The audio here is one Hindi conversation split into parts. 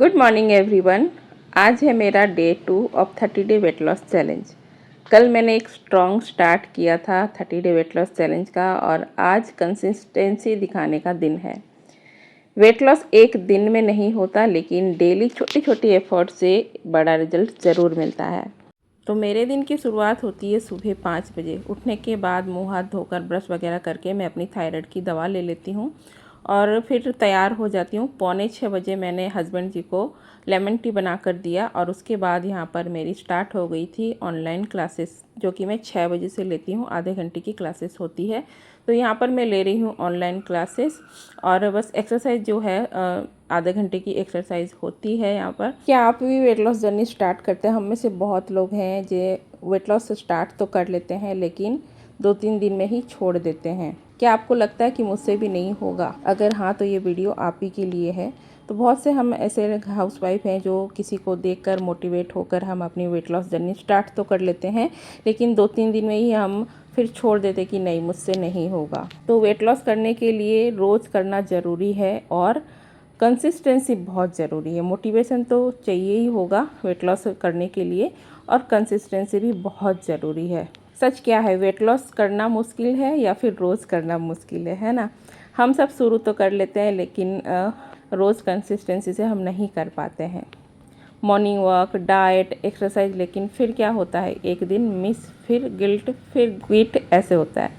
Good morning everyone. आज है मेरा day 2 of 30 day weight loss challenge. कल मैंने एक स्ट्रॉन्ग स्टार्ट किया था 30 डे वेट लॉस चैलेंज का और आज कंसिस्टेंसी दिखाने का दिन है। वेट लॉस एक दिन में नहीं होता, लेकिन डेली छोटी छोटी एफर्ट से बड़ा रिजल्ट ज़रूर मिलता है। तो मेरे दिन की शुरुआत होती है सुबह 5 बजे। उठने के बाद मुँह हाथ धोकर ब्रश वगैरह करके मैं अपनी थायराइड की दवा ले लेती हूँ और फिर तैयार हो जाती हूँ। 5:45 मैंने हस्बैंड जी को लेमन टी बना कर दिया और उसके बाद यहाँ पर मेरी स्टार्ट हो गई थी ऑनलाइन क्लासेस, जो कि मैं 6 बजे से लेती हूँ। आधे घंटे की क्लासेस होती है, तो यहाँ पर मैं ले रही हूँ ऑनलाइन क्लासेस और बस एक्सरसाइज जो है आधे घंटे की एक्सरसाइज होती है यहाँ पर। क्या आप भी वेट लॉस जर्नी स्टार्ट करते हैं? हम में से बहुत लोग हैं जो वेट लॉस स्टार्ट तो कर लेते हैं, लेकिन 2-3 दिन में ही छोड़ देते हैं। क्या आपको लगता है कि मुझसे भी नहीं होगा? अगर हाँ, तो ये वीडियो आप ही के लिए है। तो बहुत से हम ऐसे हाउसवाइफ हैं जो किसी को देखकर मोटिवेट होकर हम अपनी वेट लॉस जर्नी स्टार्ट तो कर लेते हैं, लेकिन 2-3 दिन में ही हम फिर छोड़ देते कि नहीं, मुझसे नहीं होगा। तो वेट लॉस करने के लिए रोज़ करना ज़रूरी है और कंसिस्टेंसी बहुत ज़रूरी है। मोटिवेशन तो चाहिए ही होगा वेट लॉस करने के लिए, और कंसिस्टेंसी भी बहुत ज़रूरी है। सच क्या है, वेट लॉस करना मुश्किल है या फिर रोज़ करना मुश्किल है ना? हम सब शुरू तो कर लेते हैं, लेकिन रोज़ कंसिस्टेंसी से हम नहीं कर पाते हैं। मॉर्निंग वॉक, डाइट, एक्सरसाइज, लेकिन फिर क्या होता है, एक दिन मिस, फिर गिल्ट, फिर क्विट, ऐसे होता है।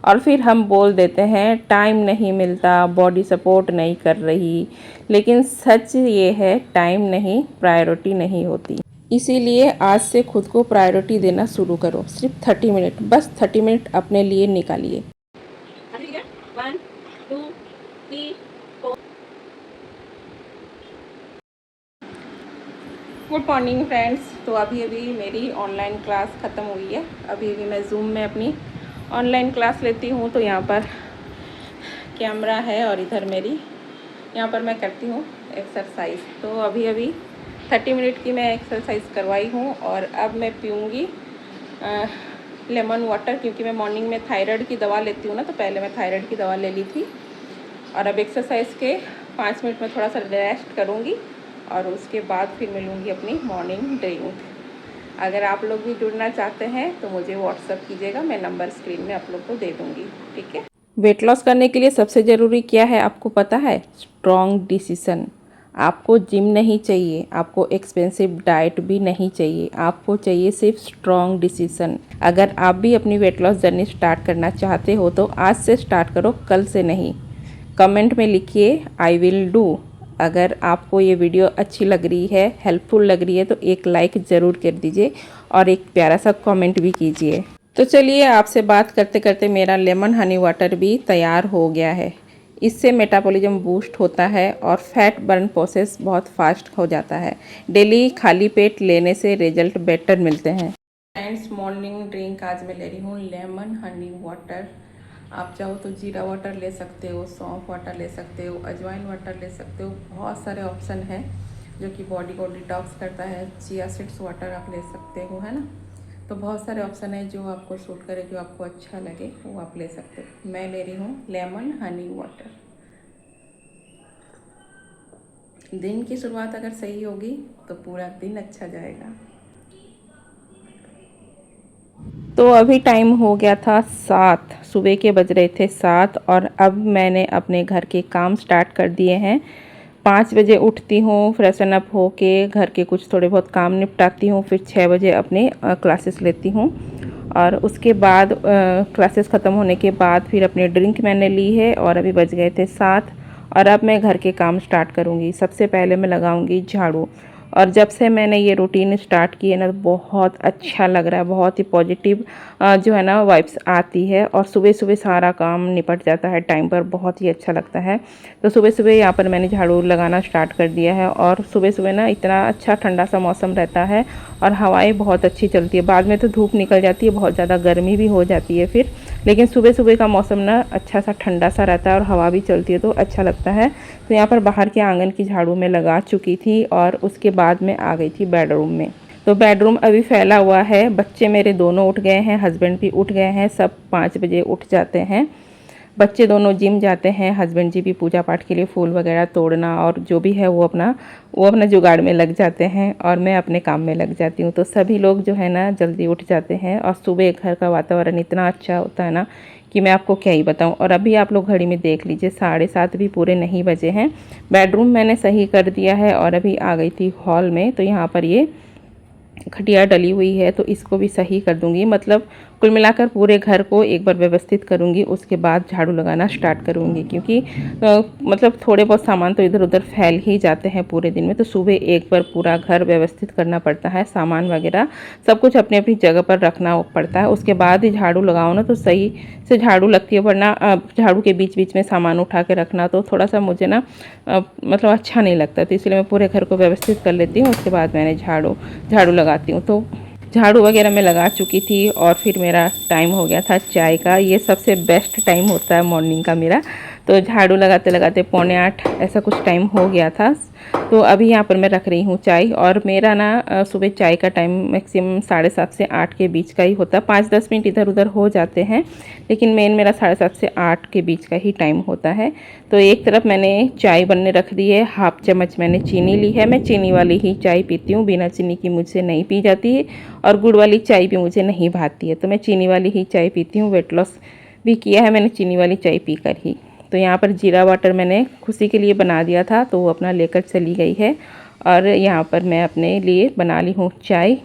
और फिर हम बोल देते हैं टाइम नहीं मिलता, बॉडी सपोर्ट नहीं कर रही। लेकिन सच ये है, टाइम नहीं, प्रायोरिटी नहीं होती। इसीलिए आज से खुद को प्रायोरिटी देना शुरू करो। सिर्फ 30 मिनट, बस 30 मिनट अपने लिए निकालिए। 1 2 3 4। Good morning friends. तो अभी मेरी ऑनलाइन क्लास ख़त्म हुई है। अभी मैं जूम में अपनी ऑनलाइन क्लास लेती हूँ। तो यहाँ पर कैमरा है और इधर मेरी, यहाँ पर मैं करती हूँ एक्सरसाइज। तो अभी 30 मिनट की मैं एक्सरसाइज करवाई हूँ और अब मैं पीऊँगी लेमन वाटर, क्योंकि मैं मॉर्निंग में थायराइड की दवा लेती हूँ ना, तो पहले मैं थायराइड की दवा ले ली थी। और अब एक्सरसाइज के 5 मिनट में थोड़ा सा रेस्ट करूँगी और उसके बाद फिर मिलूँगी अपनी मॉर्निंग ड्रिंक। अगर आप लोग भी जुड़ना चाहते हैं तो मुझे व्हाट्सअप कीजिएगा, मैं नंबर स्क्रीन में आप लोग को दे दूँगी, ठीक है। वेट लॉस करने के लिए सबसे ज़रूरी क्या है आपको पता है? Strong decision. आपको जिम नहीं चाहिए, आपको एक्सपेंसिव डाइट भी नहीं चाहिए, आपको चाहिए सिर्फ स्ट्रॉन्ग डिसीजन। अगर आप भी अपनी वेट लॉस जर्नी स्टार्ट करना चाहते हो तो आज से स्टार्ट करो, कल से नहीं। कमेंट में लिखिए आई विल डू। अगर आपको ये वीडियो अच्छी लग रही है, हेल्पफुल लग रही है, तो एक लाइक ज़रूर कर दीजिए और एक प्यारा सा कमेंट भी कीजिए। तो चलिए, आपसे बात करते करते मेरा लेमन हनी वाटर भी तैयार हो गया है। इससे मेटाबॉलिज्म बूस्ट होता है और फैट बर्न प्रोसेस बहुत फास्ट हो जाता है। डेली खाली पेट लेने से रिजल्ट बेटर मिलते हैं। फ्रेंड्स, मॉर्निंग ड्रिंक आज मैं ले रही हूँ लेमन हनी वाटर। आप चाहो तो जीरा वाटर ले सकते हो, सौंफ वाटर ले सकते हो, अजवाइन वाटर ले सकते हो। बहुत सारे ऑप्शन हैं जो कि बॉडी को डिटॉक्स करता है। चिया सीड्स वाटर आप ले सकते हो, है ना। तो बहुत सारे ऑप्शन है, जो आपको सूट करे, जो आपको अच्छा लगे वो आप ले सकते हो। मैं ले रही हूँ लेमन हनी वाटर। दिन की शुरुआत अगर सही होगी तो पूरा दिन अच्छा जाएगा। तो अभी टाइम हो गया था 7, सुबह के बज रहे थे 7 और अब मैंने अपने घर के काम स्टार्ट कर दिए हैं। 5 बजे उठती हूँ, फ्रेशन अप होके घर के कुछ थोड़े बहुत काम निपटाती हूँ, फिर 6 बजे अपने क्लासेस लेती हूँ और उसके बाद क्लासेस ख़त्म होने के बाद फिर अपनी ड्रिंक मैंने ली है और अभी बज गए थे 7 और अब मैं घर के काम स्टार्ट करूँगी। सबसे पहले मैं लगाऊँगी झाड़ू। और जब से मैंने ये रूटीन स्टार्ट की है ना, बहुत अच्छा लग रहा है, बहुत ही पॉजिटिव जो है ना वाइब्स आती है और सुबह सुबह सारा काम निपट जाता है टाइम पर, बहुत ही अच्छा लगता है। तो सुबह सुबह यहाँ पर मैंने झाड़ू लगाना स्टार्ट कर दिया है और सुबह सुबह ना इतना अच्छा ठंडा सा मौसम रहता है और हवाएं बहुत अच्छी चलती है। बाद में तो धूप निकल जाती है, बहुत ज़्यादा गर्मी भी हो जाती है फिर, लेकिन सुबह सुबह का मौसम ना अच्छा सा ठंडा सा रहता है और हवा भी चलती है, तो अच्छा लगता है। तो यहाँ पर बाहर के आंगन की झाड़ू में लगा चुकी थी और उसके बाद में आ गई थी बेडरूम में। तो बेडरूम अभी फैला हुआ है। बच्चे मेरे दोनों उठ गए हैं, हस्बैंड भी उठ गए हैं, सब 5 बजे उठ जाते हैं। बच्चे दोनों जिम जाते हैं, हस्बैंड जी भी पूजा पाठ के लिए फूल वगैरह तोड़ना और जो भी है वो अपना जुगाड़ में लग जाते हैं और मैं अपने काम में लग जाती हूँ। तो सभी लोग जो है ना जल्दी उठ जाते हैं और सुबह घर का वातावरण इतना अच्छा होता है ना कि मैं आपको क्या ही बताऊँ। और अभी आप लोग घड़ी में देख लीजिए 7:30 भी पूरे नहीं बजे हैं। बेडरूम मैंने सही कर दिया है और अभी आ गई थी हॉल में, तो यहाँ पर ये खटिया डली हुई है तो इसको भी सही कर दूंगी। मतलब कुल मिलाकर पूरे घर को एक बार व्यवस्थित करूंगी, उसके बाद झाड़ू लगाना स्टार्ट करूंगी, क्योंकि मतलब थोड़े बहुत सामान तो इधर उधर फैल ही जाते हैं पूरे दिन में। तो सुबह एक बार पूरा घर व्यवस्थित करना पड़ता है, सामान वगैरह सब कुछ अपनी अपनी जगह पर रखना पड़ता है, उसके बाद ही झाड़ू लगाओ ना तो सही से झाड़ू लगती है। वरना झाड़ू के बीच बीच में सामान उठा के रखना तो थोड़ा सा मुझे ना मतलब अच्छा नहीं लगता। तो इसलिए मैं पूरे घर को व्यवस्थित कर लेती हूँ, उसके बाद मैंने झाड़ू लगाती हूँ। तो झाड़ू वगैरह मैं लगा चुकी थी और फिर मेरा टाइम हो गया था चाय का। ये सबसे बेस्ट टाइम होता है मॉर्निंग का मेरा। तो झाड़ू लगाते लगाते 7:45 ऐसा कुछ टाइम हो गया था। तो अभी यहाँ पर मैं रख रही हूँ चाय, और मेरा ना सुबह चाय का टाइम मैक्सिमम 7:30 से 8 के बीच का ही होता है। 5-10 मिनट इधर उधर हो जाते हैं, लेकिन मेन मेरा 7:30 से 8 के बीच का ही टाइम होता है। तो एक तरफ मैंने चाय बनने रख दी है, हाफ चम्मच मैंने चीनी ली है। मैं चीनी वाली ही चाय पीती हूँ, बिना चीनी की मुझसे नहीं पी जाती है, और गुड़ वाली चाय भी मुझे नहीं भाती है। तो मैं चीनी वाली ही चाय पीती हूँ। वेट लॉस भी किया है मैंने चीनी वाली चाय पीकर ही। तो यहाँ पर जीरा वाटर मैंने खुशी के लिए बना दिया था, तो वो अपना लेकर चली गई है। और यहाँ पर मैं अपने लिए बना ली हूँ चाय,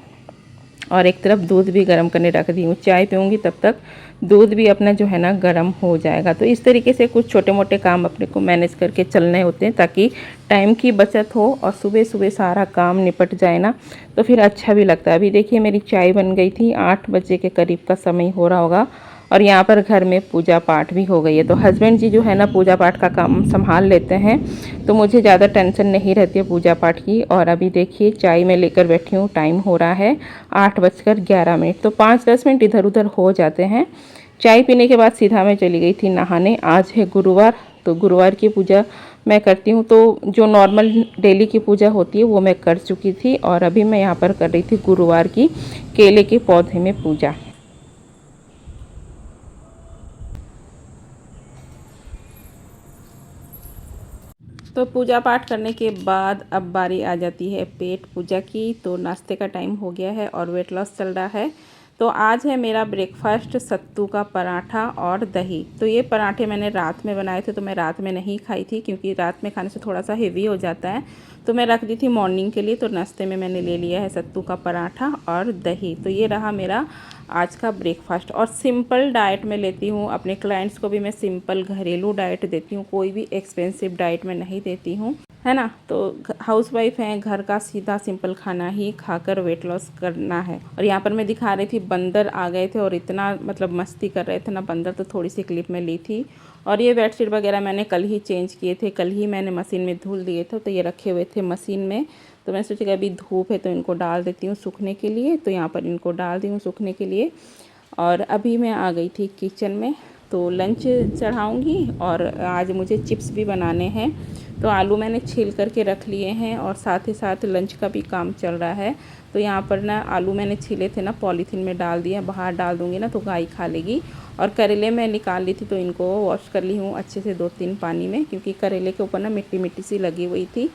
और एक तरफ दूध भी गर्म करने रख दी हूँ। चाय पीऊँगी तब तक दूध भी अपना जो है ना गर्म हो जाएगा। तो इस तरीके से कुछ छोटे मोटे काम अपने को मैनेज करके चलने होते हैं, ताकि टाइम की बचत हो और सुबह सुबह सारा काम निपट जाए ना, तो फिर अच्छा भी लगता है। अभी देखिए मेरी चाय बन गई थी, 8 बजे के करीब का समय हो रहा होगा, और यहाँ पर घर में पूजा पाठ भी हो गई है। तो हस्बैंड जी जो है ना पूजा पाठ का काम संभाल लेते हैं, तो मुझे ज़्यादा टेंशन नहीं रहती है पूजा पाठ की। और अभी देखिए चाय मैं लेकर बैठी हूँ, टाइम हो रहा है 8:11। तो 5-10 मिनट इधर उधर हो जाते हैं। चाय पीने के बाद सीधा मैं चली गई थी नहाने। आज है गुरुवार, तो गुरुवार की पूजा मैं करती हूँ। तो जो नॉर्मल डेली की पूजा होती है वो मैं कर चुकी थी, और अभी मैं यहाँ पर कर रही थी गुरुवार की केले के पौधे में पूजा। तो पूजा पाठ करने के बाद अब बारी आ जाती है पेट पूजा की। तो नाश्ते का टाइम हो गया है और वेट लॉस चल रहा है। तो आज है मेरा ब्रेकफास्ट सत्तू का पराठा और दही। तो ये पराठे मैंने रात में बनाए थे, तो मैं रात में नहीं खाई थी, क्योंकि रात में खाने से थोड़ा सा हेवी हो जाता है, तो मैं रख दी थी मॉर्निंग के लिए। तो नाश्ते में मैंने ले लिया है सत्तू का पराठा और दही। तो ये रहा मेरा आज का ब्रेकफास्ट। और सिंपल डाइट में लेती हूँ, अपने क्लाइंट्स को भी मैं सिंपल घरेलू डाइट देती हूँ, कोई भी एक्सपेंसिव डाइट में नहीं देती हूँ, है ना। तो हाउसवाइफ हैं, घर का सीधा सिंपल खाना ही खाकर वेट लॉस करना है। और यहाँ पर मैं दिखा रही थी बंदर आ गए थे और इतना मतलब मस्ती कर रहे थे ना बंदर, तो थोड़ी सी क्लिप में ली थी। और ये बेडशीट वगैरह मैंने कल ही चेंज किए थे, कल ही मैंने मशीन में धुल दिए थे, तो ये रखे हुए थे मशीन में। तो मैं सोची कि अभी धूप है तो इनको डाल देती हूँ सूखने के लिए। तो यहाँ पर इनको डाल दी हूँ सूखने के लिए। और अभी मैं आ गई थी किचन में, तो लंच चढ़ाऊँगी। और आज मुझे चिप्स भी बनाने हैं, तो आलू मैंने छील करके रख लिए हैं, और साथ ही साथ लंच का भी काम चल रहा है। तो यहाँ पर ना आलू मैंने छीले थे ना पॉलीथीन में डाल दिया, बाहर डाल दूँगी ना तो गाय खा लेगी। और करेले मैं निकाल ली थी, तो इनको वॉश कर ली हूँ अच्छे से 2-3 पानी में, क्योंकि करेले के ऊपर ना मिट्टी मिट्टी सी लगी हुई थी।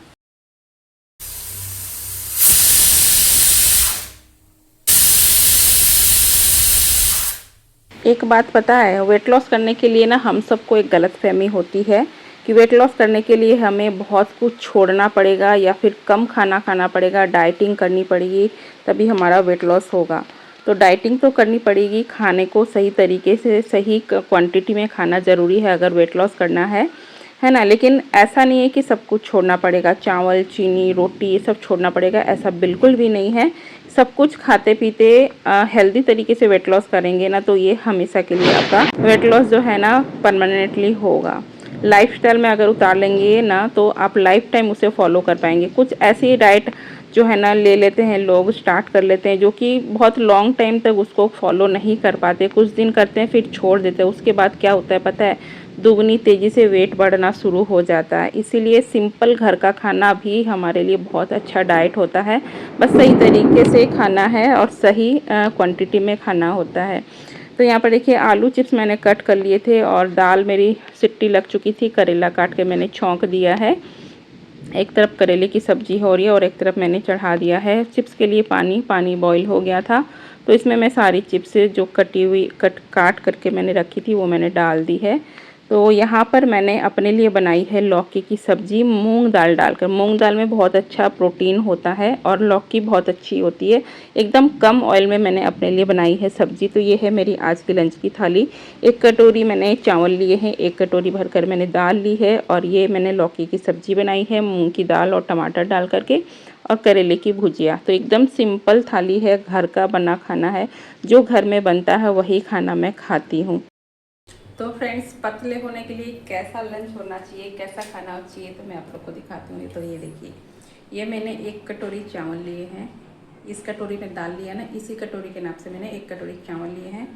एक बात पता है, वेट लॉस करने के लिए ना हम सबको एक गलतफहमी होती है कि वेट लॉस करने के लिए हमें बहुत कुछ छोड़ना पड़ेगा या फिर कम खाना खाना पड़ेगा, डाइटिंग करनी पड़ेगी, तभी हमारा वेट लॉस होगा। तो डाइटिंग तो करनी पड़ेगी, खाने को सही तरीके से सही क्वांटिटी में खाना ज़रूरी है अगर वेट लॉस करना है ना। लेकिन ऐसा नहीं है कि सब कुछ छोड़ना पड़ेगा, चावल चीनी रोटी ये सब छोड़ना पड़ेगा, ऐसा बिल्कुल भी नहीं है। सब कुछ खाते पीते हेल्दी तरीके से वेट लॉस करेंगे ना, तो ये हमेशा के लिए आपका वेट लॉस जो है ना परमानेंटली होगा। लाइफस्टाइल में अगर उतार लेंगे ना, तो आप लाइफ टाइम उसे फॉलो कर पाएंगे। कुछ ऐसी डाइट जो है ना ले लेते हैं लोग, स्टार्ट कर लेते हैं, जो कि बहुत लॉन्ग टाइम तक उसको फॉलो नहीं कर पाते, कुछ दिन करते हैं फिर छोड़ देते हैं। उसके बाद क्या होता है पता है, दुगनी तेज़ी से वेट बढ़ना शुरू हो जाता है। इसीलिए सिंपल घर का खाना भी हमारे लिए बहुत अच्छा डाइट होता है, बस सही तरीके से खाना है और सही क्वांटिटी में खाना होता है। तो यहाँ पर देखिए आलू चिप्स मैंने कट कर लिए थे और दाल मेरी सिट्टी लग चुकी थी। करेला काट के मैंने छौंक दिया है। एक तरफ करेले की सब्जी हो रही है और एक तरफ मैंने चढ़ा दिया है चिप्स के लिए पानी बॉईल हो गया था। तो इसमें मैं सारी चिप्स जो कटी हुई काट करके मैंने रखी थी वो मैंने डाल दी है। तो यहाँ पर मैंने अपने लिए बनाई है लौकी की सब्ज़ी मूंग दाल डालकर। मूंग दाल में बहुत अच्छा प्रोटीन होता है और लौकी बहुत अच्छी होती है। एकदम कम ऑयल में मैंने अपने लिए बनाई है सब्ज़ी। तो ये है मेरी आज की लंच की थाली। 1 कटोरी मैंने चावल लिए हैं, 1 कटोरी भरकर मैंने दाल ली है और ये मैंने लौकी की सब्ज़ी बनाई है मूँग की दाल और टमाटर डाल करके और करेले की भुजिया। तो एकदम सिंपल थाली है, घर का बना खाना है। जो घर में बनता है वही खाना मैं खाती हूँ। तो फ्रेंड्स, पतले होने के लिए कैसा लंच होना चाहिए, कैसा खाना चाहिए, तो मैं आप लोग को दिखाती हूँ। तो ये देखिए, ये मैंने 1 कटोरी चावल लिए हैं। इस कटोरी में दाल लिया ना, इसी कटोरी के नाप से मैंने 1 कटोरी चावल लिए हैं।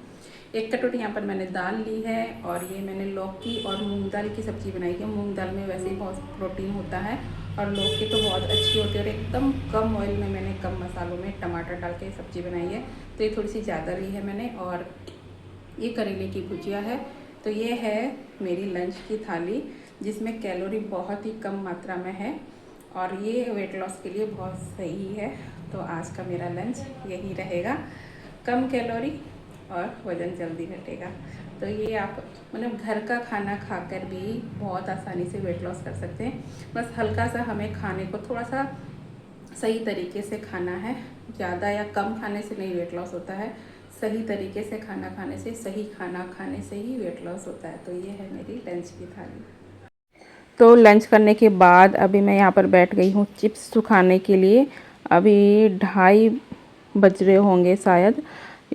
1 कटोरी यहाँ पर मैंने दाल ली है और ये मैंने लौकी और मूंग दाल की सब्ज़ी बनाई है। मूंग दाल में वैसे ही बहुत प्रोटीन होता है और लौकी तो बहुत अच्छी होती है। और एकदम कम ऑयल में मैंने कम मसालों में टमाटर डाल के सब्ज़ी बनाई है। तो ये थोड़ी सी ज़्यादा ली है मैंने। और ये करेले की भुजिया है। तो ये है मेरी लंच की थाली, जिसमें कैलोरी बहुत ही कम मात्रा में है और ये वेट लॉस के लिए बहुत सही है। तो आज का मेरा लंच यही रहेगा, कम कैलोरी और वज़न जल्दी घटेगा। तो ये आप मतलब घर का खाना खाकर भी बहुत आसानी से वेट लॉस कर सकते हैं। बस हल्का सा हमें खाने को थोड़ा सा सही तरीके से खाना है। ज़्यादा या कम खाने से नहीं वेट लॉस होता है, सही तरीके से खाना खाने से, सही खाना खाने से ही वेट लॉस होता है। तो ये है मेरी लंच की थाली। तो लंच करने के बाद अभी मैं यहाँ पर बैठ गई हूँ चिप्स सुखाने के लिए। अभी 2:30 बज रहे होंगे शायद,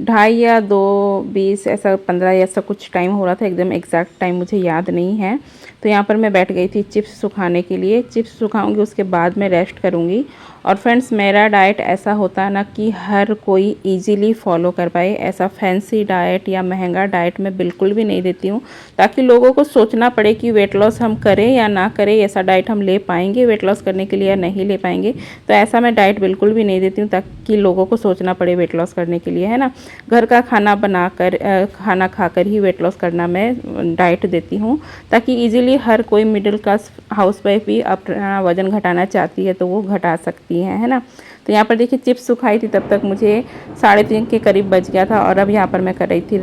2:30 या 2:20 ऐसा, 15 ऐसा कुछ टाइम हो रहा था। एकदम एग्जैक्ट टाइम मुझे याद नहीं है। तो यहाँ पर मैं बैठ गई थी चिप्स सुखाने के लिए। चिप्स सुखाऊंगी, उसके बाद मैं रेस्ट करूँगी। और फ्रेंड्स, मेरा डाइट ऐसा होता है ना कि हर कोई इजीली फॉलो कर पाए। ऐसा फैंसी डाइट या महंगा डाइट मैं बिल्कुल भी नहीं देती हूँ, ताकि लोगों को सोचना पड़े कि वेट लॉस हम करें या ना करें, ऐसा डाइट हम ले पाएंगे वेट लॉस करने के लिए या नहीं ले पाएंगे। तो ऐसा मैं डाइट बिल्कुल भी नहीं देती हूँ ताकि लोगों को सोचना पड़े वेट लॉस करने के लिए, है ना। घर का खाना बनाकर खाना खाकर ही वेट लॉस करना मैं डाइट देती हूँ, ताकि ईजिली हर कोई मिडिल क्लास हाउसवाइफ भी अपना वज़न घटाना चाहती है तो वो घटा सकती है ना। तो यहाँ पर देखिए चिप्स सुखाई थी, तब तक मुझे 3:30 के करीब बज गया था। और अब यहाँ पर मैं कर रही थी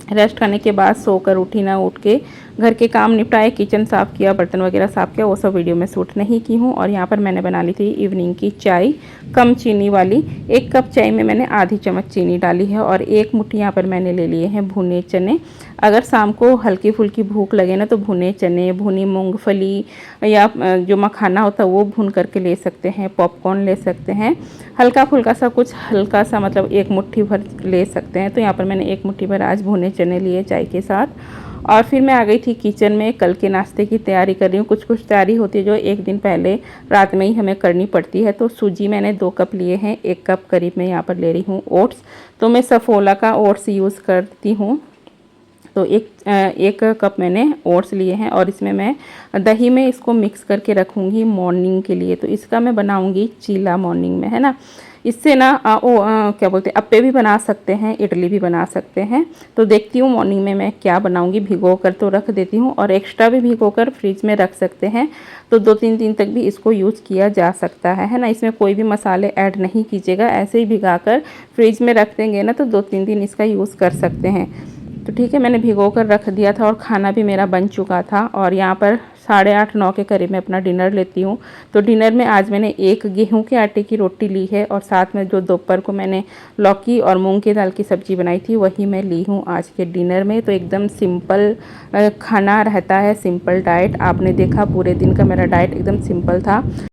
रेस्ट करने के बाद सोकर उठी ना, उठ के घर के काम निपटाए, किचन साफ़ किया, बर्तन वगैरह साफ़ किया। वो सब वीडियो में शूट नहीं की हूँ। और यहाँ पर मैंने बना ली थी इवनिंग की चाय, कम चीनी वाली। 1 कप चाय में मैंने आधी चम्मच चीनी डाली है और 1 मुट्ठी यहाँ पर मैंने ले लिए हैं भुने चने। अगर शाम को हल्की फुल्की भूख लगे ना तो भुने चने, भुनी मूंगफली या जो मखाना होता है वो भून करके ले सकते हैं, पॉपकॉर्न ले सकते हैं, हल्का फुल्का सा कुछ, हल्का सा मतलब 1 मुट्ठी भर ले सकते हैं। तो यहाँ पर मैंने 1 मुट्ठी भर आज भुने चने लिए चाय के साथ। और फिर मैं आ गई थी किचन में, कल के नाश्ते की तैयारी कर रही हूँ। कुछ तैयारी होती है जो 1 दिन पहले रात में ही हमें करनी पड़ती है। तो सूजी मैंने 2 कप लिए हैं, 1 कप करीब मैं यहाँ पर ले रही हूँ ओट्स। तो मैं सफोला का ओट्स यूज़ करती हूँ। तो एक कप मैंने ओट्स लिए हैं और इसमें मैं दही में इसको मिक्स करके रखूँगी मॉर्निंग के लिए। तो इसका मैं बनाऊँगी चीला मॉर्निंग में, है ना। इससे ना क्या बोलते हैं, अप्पे भी बना सकते हैं, इडली भी बना सकते हैं। तो देखती हूँ मॉर्निंग में मैं क्या बनाऊँगी। भिगो कर तो रख देती हूँ और एक्स्ट्रा भी भिगो कर फ्रिज में रख सकते हैं। तो 2-3 दिन तक भी इसको यूज़ किया जा सकता है ना। इसमें कोई भी मसाले ऐड नहीं कीजिएगा, ऐसे ही भिगा कर फ्रिज में रख देंगे ना तो 2-3 दिन इसका यूज़ कर सकते हैं। तो ठीक है, मैंने भिगो कर रख दिया था और खाना भी मेरा बन चुका था। और यहाँ पर 8:30-9 के करीब मैं अपना डिनर लेती हूँ। तो डिनर में आज मैंने 1 गेहूं के आटे की रोटी ली है और साथ में जो दोपहर को मैंने लौकी और मूंग की दाल की सब्ज़ी बनाई थी वही मैं ली हूँ आज के डिनर में। तो एकदम सिंपल खाना रहता है, सिंपल डाइट। आपने देखा पूरे दिन का मेरा डाइट एकदम सिंपल था।